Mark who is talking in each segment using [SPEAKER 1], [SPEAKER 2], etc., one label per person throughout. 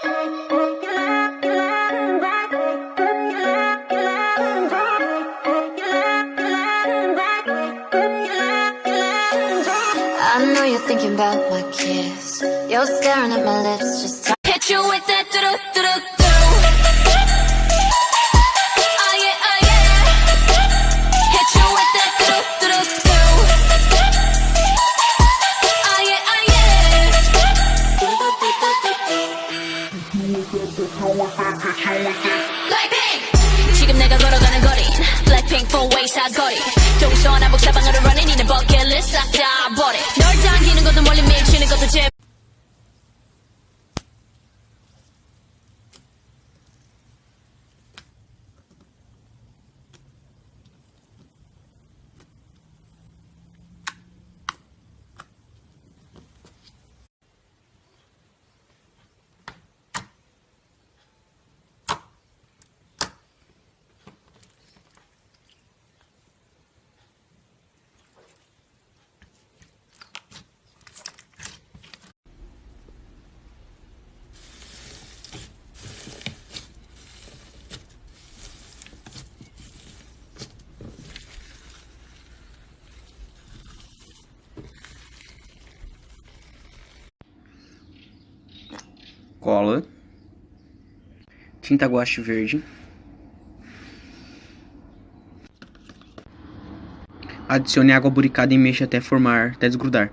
[SPEAKER 1] I know you're thinking about my kiss. You're staring at my lips, just hit you with that do-do-do-do-do. Oh yeah, oh yeah. Hit you with that do-do-do-do-do. Oh yeah, oh yeah. Blackpink! 지금 내가 걸어가는 거리 Blackpink for way 사거리 동서남북 사방으로 running in the bucket list 싹 다 버려 널 당기는 것도 멀리 밀치는 것도 재
[SPEAKER 2] cola, tinta guache verde, adicione água buricada e mexa até desgrudar.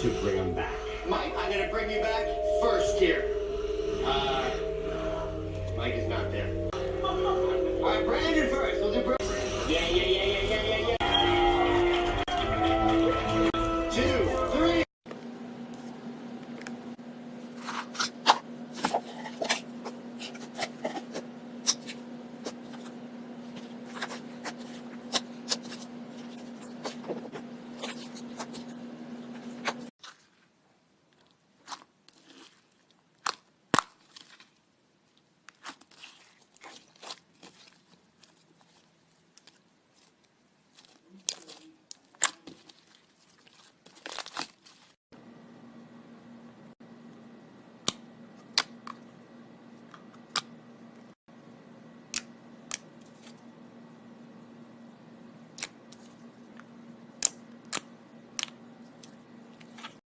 [SPEAKER 3] To bring him back. Mike, I'm gonna bring you back first here. Mike is not there. Alright, Brandon first. We'll do Brandon. Yeah.